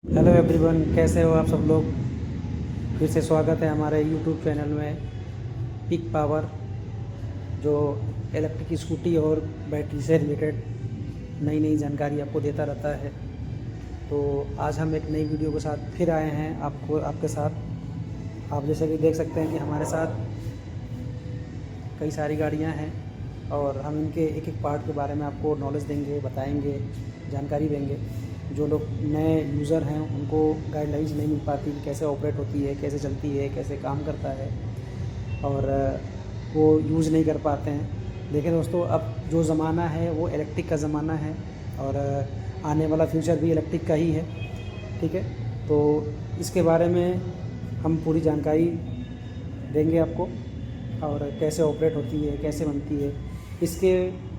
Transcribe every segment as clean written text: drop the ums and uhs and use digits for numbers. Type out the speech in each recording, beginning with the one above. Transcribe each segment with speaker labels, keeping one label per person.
Speaker 1: Hello everyone, कैसे हो आप सब लोग। फिर से स्वागत है हमारे यूट्यूब चैनल में पिक पावर, जो इलेक्ट्रिक स्कूटी और बैटरी से रिलेटेड नई नई जानकारी आपको देता रहता है। तो आज हम एक नई वीडियो के साथ फिर आए हैं आपके साथ। आप जैसे कि देख सकते हैं कि हमारे साथ कई सारी गाड़ियां हैं और हम इनके एक एक पार्ट के बारे में आपको नॉलेज देंगे, बताएंगे, जानकारी देंगे। जो लोग नए यूज़र हैं उनको गाइडलाइंस नहीं मिल पाती कि कैसे ऑपरेट होती है, कैसे चलती है, कैसे काम करता है, और वो यूज़ नहीं कर पाते हैं। देखिए दोस्तों, अब जो ज़माना है वो इलेक्ट्रिक का ज़माना है और आने वाला फ्यूचर भी इलेक्ट्रिक का ही है। ठीक है, तो इसके बारे में हम पूरी जानकारी देंगे आपको, और कैसे ऑपरेट होती है, कैसे बनती है, इसके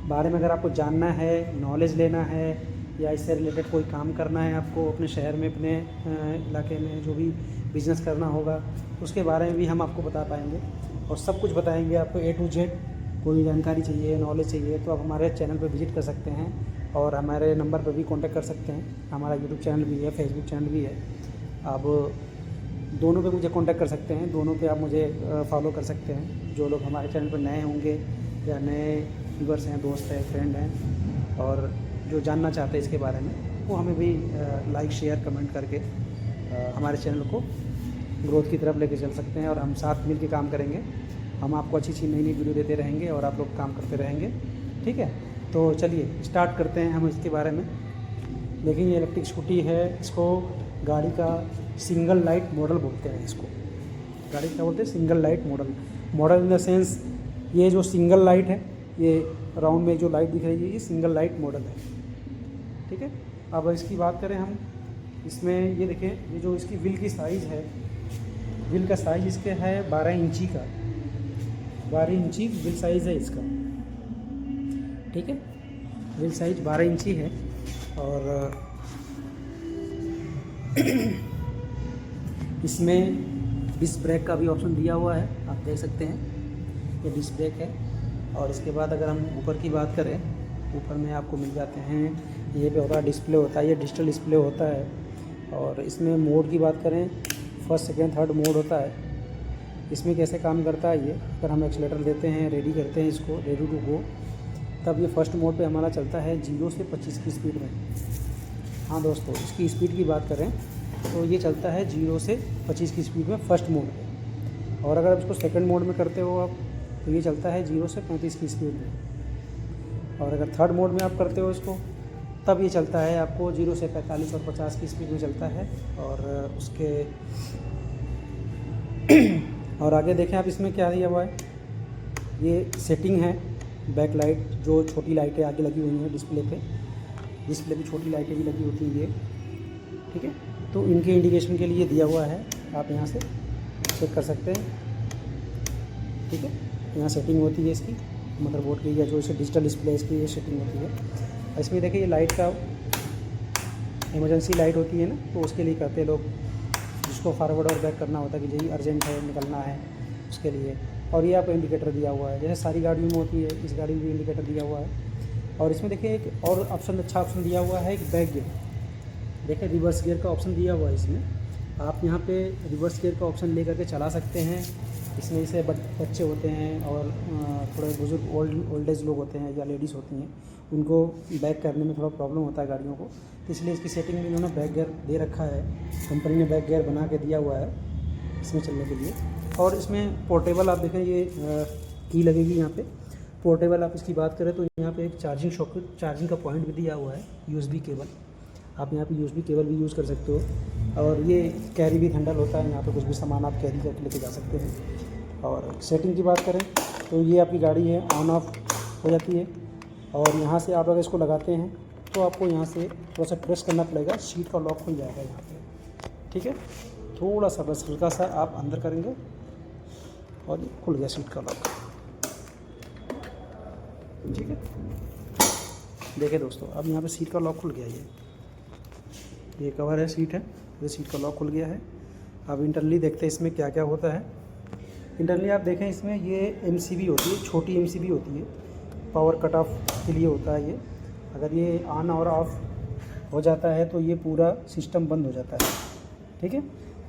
Speaker 1: बारे में अगर आपको जानना है, नॉलेज लेना है, या इससे रिलेटेड कोई काम करना है आपको अपने शहर में, अपने इलाके में जो भी बिज़नेस करना होगा, उसके बारे में भी हम आपको बता पाएंगे और सब कुछ बताएंगे आपको A to Z। कोई जानकारी चाहिए, नॉलेज चाहिए, तो आप हमारे चैनल पर विज़िट कर सकते हैं और हमारे नंबर पर भी कांटेक्ट कर सकते हैं। हमारा यूट्यूब चैनल भी है, फेसबुक चैनल भी है। आप दोनों पे मुझे कांटेक्ट कर सकते हैं, दोनों पे आप मुझे फॉलो कर सकते हैं। जो लोग हमारे चैनल पर नए होंगे या नए व्यूअर्स हैं, दोस्त हैं, फ्रेंड हैं, और जो जानना चाहते हैं इसके बारे में, वो हमें भी लाइक, शेयर, कमेंट करके हमारे चैनल को ग्रोथ की तरफ लेके चल सकते हैं और हम साथ मिल के काम करेंगे। हम आपको अच्छी अच्छी नई नई वीडियो देते रहेंगे और आप लोग काम करते रहेंगे। ठीक है, तो चलिए स्टार्ट करते हैं हम इसके बारे में। देखिए, ये इलेक्ट्रिक स्कूटी है, इसको गाड़ी का सिंगल लाइट मॉडल बोलते हैं। इसको गाड़ी क्या बोलते हैं? Single light model. Model in the sense, ये जो सिंगल लाइट है, ये राउंड में जो लाइट दिख रही है, ये सिंगल लाइट मॉडल है। ठीक है, अब इसकी बात करें हम, इसमें ये देखिए, ये जो इसकी व्हील की साइज़ है, व्हील का साइज़ इसके है 12 इंची का। 12 इंची व्हील साइज़ है इसका। ठीक है, व्हील साइज 12 इंची है और इसमें डिस्क ब्रेक का भी ऑप्शन दिया हुआ है, आप देख सकते हैं, ये डिस्क ब्रेक है। और इसके बाद अगर हम ऊपर की बात करें, ऊपर में आपको मिल जाते हैं, ये पे होता है डिस्प्ले, होता है ये डिजिटल डिस्प्ले होता है। और इसमें मोड की बात करें, फर्स्ट, सेकंड, थर्ड मोड होता है। इसमें कैसे काम करता है ये, अगर हम एक्सीलेटर देते हैं, रेडी करते हैं इसको, रेडी टू गो, तब ये फर्स्ट मोड पे हमारा चलता है 0 से 25 की स्पीड में। हाँ दोस्तों, इसकी स्पीड की बात करें तो ये चलता है 0 से 25 की स्पीड में फर्स्ट मोड पे। और अगर आप इसको सेकंड मोड में करते हो आप, तो ये चलता है 0 से 35 की स्पीड में। और अगर थर्ड मोड में आप करते हो इसको, तब ये चलता है आपको 0 से 45 और 50 की स्पीड में चलता है। और उसके और आगे देखें आप, इसमें क्या दिया हुआ है, ये सेटिंग है। बैक लाइट, जो छोटी लाइटें आगे लगी हुई हैं डिस्प्ले पे, डिस्प्ले पे छोटी लाइटें भी लगी होती हैं ये। ठीक है, तो इनके इंडिकेशन के लिए दिया हुआ है, आप यहाँ से चेक कर सकते हैं। ठीक है, यहाँ सेटिंग होती है इसकी मदरबोर्ड की, या जो इसे डिजिटल डिस्प्ले इसकी ये सेटिंग होती है। इसमें देखिए, ये लाइट का इमरजेंसी लाइट होती है ना, तो उसके लिए करते हैं लोग, जिसको फॉरवर्ड और बैक करना होता है कि यही अर्जेंट है, निकलना है, उसके लिए। और ये आपको इंडिकेटर दिया हुआ है, जैसे सारी गाड़ियों में होती है, इस गाड़ी में भी इंडिकेटर दिया हुआ है। और इसमें देखिए एक और ऑप्शन, अच्छा ऑप्शन दिया हुआ है, एक बैक गियर। देखिए, रिवर्स गियर का ऑप्शन दिया हुआ है इसमें। आप यहाँ पे रिवर्स गियर का ऑप्शन ले करके चला सकते हैं। इसमें जैसे बच्चे होते हैं और थोड़े बुजुर्ग, ओल्ड एज लोग होते हैं या लेडीज़ होती हैं, उनको बैक करने में थोड़ा प्रॉब्लम होता है गाड़ियों को, तो इसलिए इसकी सेटिंग में इन्होंने बैक गियर दे रखा है। कंपनी ने बैक गियर बना के दिया हुआ है इसमें चलने के लिए। और इसमें पोर्टेबल, आप देखें ये की लगेगी यहाँ पे पोर्टेबल। आप इसकी बात करें तो यहाँ पे एक चार्जिंग सॉकेट, चार्जिंग का पॉइंट भी दिया हुआ है, USB केबल। आप यहाँ पे USB केबल भी यूज़ कर सकते हो। और ये कैरी भी हैंडल होता है, यहाँ पे कुछ भी सामान आप कैरी करके लेके जा सकते हैं। और सेटिंग की बात करें तो ये आपकी गाड़ी है, ऑन ऑफ हो जाती है। और यहाँ से आप अगर इसको लगाते हैं तो आपको यहाँ से थोड़ा सा प्रेस करना पड़ेगा, सीट का लॉक खुल जाएगा यहाँ पे। ठीक है, थोड़ा सा, बस हल्का सा आप अंदर करेंगे और ये खुल गया सीट का लॉक। ठीक है, देखिए दोस्तों, अब यहाँ पे सीट का लॉक खुल गया। ये कवर है, सीट है, ये सीट का लॉक खुल गया है। अब इंटरनली देखते हैं इसमें क्या क्या होता है। इंटरनली आप देखें, इसमें ये MCB होती है, छोटी MCB होती है, पावर कट ऑफ के लिए होता है ये। अगर ये ऑन और ऑफ हो जाता है तो ये पूरा सिस्टम बंद हो जाता है। ठीक है,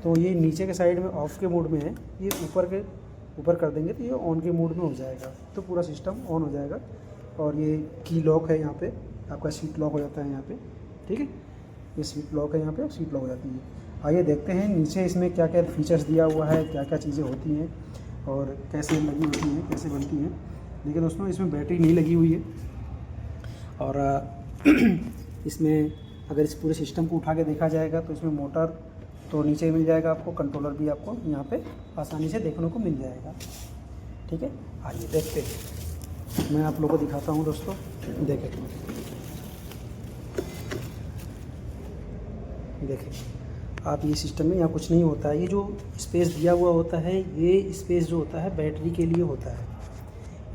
Speaker 1: तो ये नीचे के साइड में ऑफ़ के मोड में है, ये ऊपर कर देंगे तो ये ऑन के मोड में हो जाएगा, तो पूरा सिस्टम ऑन हो जाएगा। और ये की लॉक है, यहाँ पे आपका सीट लॉक हो जाता है यहाँ पे। ठीक है, ये सीट लॉक है यहाँ पे, सीट लॉक हो जाती है। आइए देखते हैं नीचे इसमें क्या क्या फीचर्स दिया हुआ है, क्या क्या चीज़ें होती हैं और कैसे लगी होती हैं, कैसे बनती हैं। देखिए दोस्तों, इसमें बैटरी नहीं लगी हुई है और इसमें अगर इस पूरे सिस्टम को उठा के देखा जाएगा तो इसमें मोटर तो नीचे मिल जाएगा आपको, कंट्रोलर भी आपको यहाँ पे आसानी से देखने को मिल जाएगा। ठीक है, आइए देखते हैं, मैं आप लोगों को दिखाता हूँ दोस्तों। देखें आप, ये सिस्टम में यहाँ कुछ नहीं होता है। ये जो स्पेस दिया हुआ होता है, ये स्पेस जो होता है बैटरी के लिए होता है।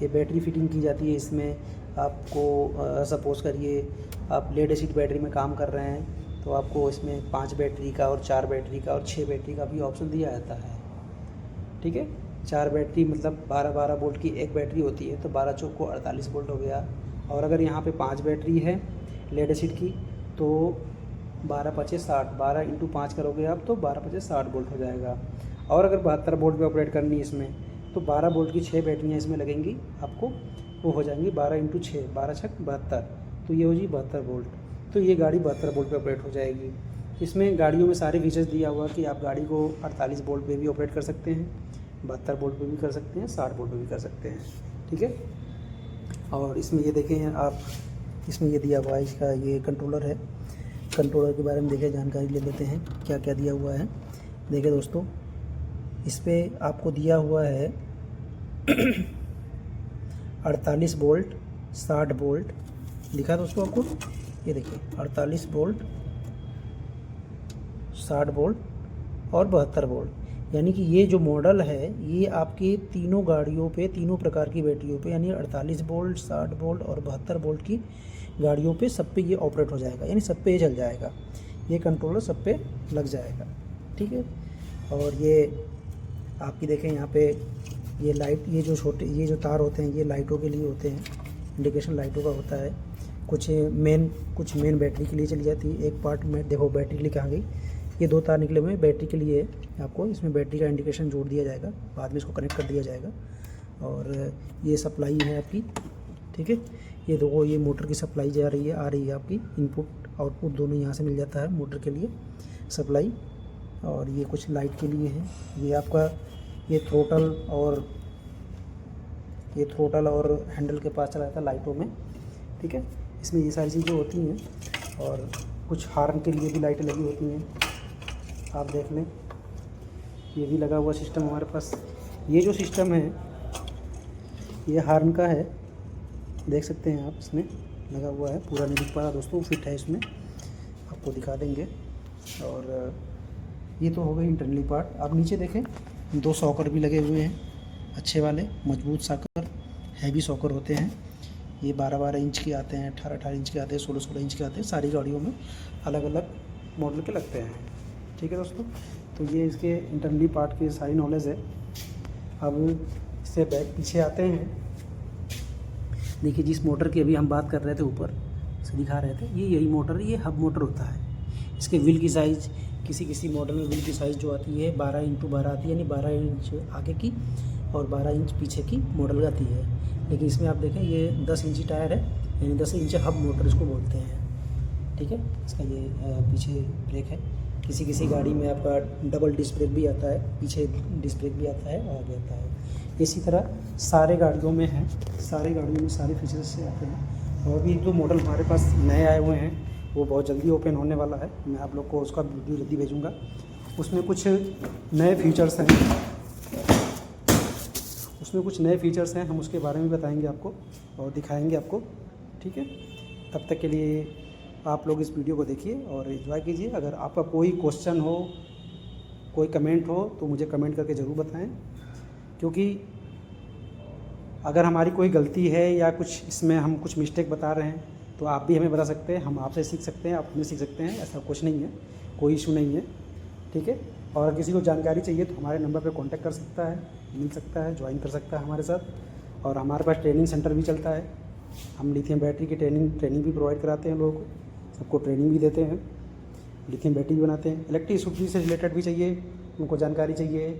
Speaker 1: ये बैटरी फिटिंग की जाती है इसमें। आपको सपोज़ करिए आप लेड एसिड बैटरी में काम कर रहे हैं तो आपको इसमें 5 बैटरी का और 4 बैटरी का और 6 बैटरी का भी ऑप्शन दिया जाता है। ठीक है, 4 बैटरी मतलब 12 वोल्ट की एक बैटरी होती है, तो 12 चौक को 48 वोल्ट हो गया। और अगर यहाँ पे 5 बैटरी है लेड एसिड की तो 12 पचे 60, 12 इंटू 5 करोगे आप तो 12 पचे 60 वोल्ट हो जाएगा। और अगर 72 वोल्ट पे ऑपरेट करनी है इसमें तो 12 वोल्ट की 6 बैटरियाँ इसमें लगेंगी आपको, वो हो जाएंगी 12 इंटू 6, 12 छक 72, तो ये हो जी 72 वोल्ट। तो ये गाड़ी 72 वोल्ट पे ऑपरेट हो जाएगी। इसमें गाड़ियों में सारे फीचर्स दिया हुआ कि आप गाड़ी को 48 वोल्ट पे भी ऑपरेट कर सकते हैं, 72 वोल्ट पे भी कर सकते हैं, 60 वोल्ट पे भी कर सकते हैं। ठीक है, और इसमें ये देखें आप, इसमें ये दिया हुआ है, इसका ये कंट्रोलर है। कंट्रोलर के बारे में देखिए, जानकारी ले लेते हैं क्या क्या दिया हुआ है। देखिए दोस्तों, इस पर आपको दिया हुआ है 48 वोल्ट, 60 वोल्ट लिखा दोस्तों आपको। ये देखिए 48 वोल्ट, 60 वोल्ट और 72 वोल्ट। यानी कि ये जो मॉडल है ये आपकी तीनों गाड़ियों पे, तीनों प्रकार की बैटरियों पे, यानी 48 वोल्ट, 60 वोल्ट और 72 वोल्ट की गाड़ियों पे सब पे ये ऑपरेट हो जाएगा, यानी सब पे ये चल जाएगा। ये कंट्रोलर सब पे लग जाएगा। ठीक है, और ये आपकी देखें यहाँ पे ये लाइट, ये जो छोटे ये जो तार होते हैं ये लाइटों के लिए होते हैं, इंडिकेशन लाइटों का होता है। कुछ मेन बैटरी के लिए चली जाती है। एक पार्ट में देखो बैटरी के लिए कहाँ गई, ये 2 तार निकले हुए हैं बैटरी के लिए। आपको इसमें बैटरी का इंडिकेशन जोड़ दिया जाएगा, बाद में इसको कनेक्ट कर दिया जाएगा। और ये सप्लाई है आपकी। ठीक है, ये देखो ये मोटर की सप्लाई जा रही है, आ रही है आपकी, इनपुट आउटपुट दोनों यहाँ से मिल जाता है मोटर के लिए सप्लाई। और ये कुछ लाइट के लिए है। ये आपका ये थ्रोटल और हैंडल के पास चला जाता है लाइटों में। ठीक है, इसमें ये सारी चीज़ें होती हैं। और कुछ हार्न के लिए भी लाइटें लगी होती हैं, आप देख लें, ये भी लगा हुआ सिस्टम हमारे पास। ये जो सिस्टम है ये हार्न का है, देख सकते हैं आप, इसमें लगा हुआ है। पूरा नहीं दिख पा रहा दोस्तों, फिट है, इसमें आपको दिखा देंगे। और ये तो हो गई इंटरनली पार्ट। आप नीचे देखें 2 सॉकर भी लगे हुए हैं, अच्छे वाले मजबूत सॉकर, हैवी सॉकर होते हैं। ये 12-12 इंच के आते हैं, 18-18 इंच के आते हैं, 16-16 इंच के आते हैं। सारी गाड़ियों में अलग अलग मॉडल के लगते हैं। ठीक है दोस्तों, तो ये इसके इंटरनली पार्ट की सारी नॉलेज है। अब इससे बैक पीछे आते हैं। देखिए जिस मोटर की अभी हम बात कर रहे थे, ऊपर से दिखा रहे थे, ये यही मोटर, ये हब मोटर होता है। इसके व्हील की साइज़, किसी मॉडल में व्हील की साइज़ जो आती है 12x12 आती है, यानी 12 इंच आगे की और 12 इंच पीछे की मॉडल आती है। लेकिन इसमें आप देखें ये 10 इंची टायर है, यानी 10 इंच हब मोटर इसको बोलते हैं। ठीक है, इसका ये पीछे ब्रेक है। किसी गाड़ी में आपका डबल डिस्क ब्रेक भी आता है, पीछे डिस्क ब्रेक भी आता है और आगे आता है। इसी तरह सारे गाड़ियों में है, सारे गाड़ियों में सारे फीचर्स से आते हैं। और भी 1-2 मॉडल हमारे पास नए आए हुए हैं, वो बहुत जल्दी ओपन होने वाला है। मैं आप लोग को उसका वीडियो जल्दी भेजूँगा। उसमें कुछ नए फीचर्स हैं, हम उसके बारे में बताएंगे आपको और दिखाएंगे आपको। ठीक है, तब तक के लिए आप लोग इस वीडियो को देखिए और एंजॉय कीजिए। अगर आपका कोई क्वेश्चन हो, कोई कमेंट हो तो मुझे कमेंट करके ज़रूर बताएं, क्योंकि अगर हमारी कोई गलती है या कुछ इसमें हम कुछ मिस्टेक बता रहे हैं तो आप भी हमें बता सकते हैं, हम आपसे सीख सकते हैं, आप हमें सीख सकते हैं। ऐसा कुछ नहीं है, कोई इशू नहीं है। ठीक है, और किसी को जानकारी चाहिए तो हमारे नंबर पर कांटेक्ट कर सकता है, मिल सकता है, ज्वाइन कर सकता है हमारे साथ। और हमारे पास ट्रेनिंग सेंटर भी चलता है, हम लिथियम बैटरी की ट्रेनिंग भी प्रोवाइड कराते हैं लोगों को। सबको ट्रेनिंग भी देते हैं, लिथियम बैटरी भी बनाते हैं। इलेक्ट्रिक स्कूटी से रिलेटेड भी चाहिए उनको जानकारी चाहिए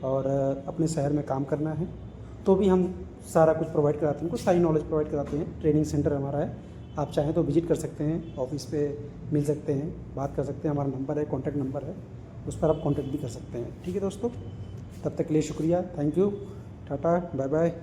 Speaker 1: और अपने शहर में काम करना है तो भी हम सारा कुछ प्रोवाइड कराते हैं, उनको सारी नॉलेज प्रोवाइड कराते हैं। ट्रेनिंग सेंटर हमारा है, आप चाहें तो विजिट कर सकते हैं, ऑफिस पे मिल सकते हैं, बात कर सकते हैं। हमारा नंबर है, कॉन्टैक्ट नंबर है, उस पर आप कॉन्टैक्ट भी कर सकते हैं। ठीक है दोस्तों, तब तक के लिए शुक्रिया, thank you, tata, bye bye.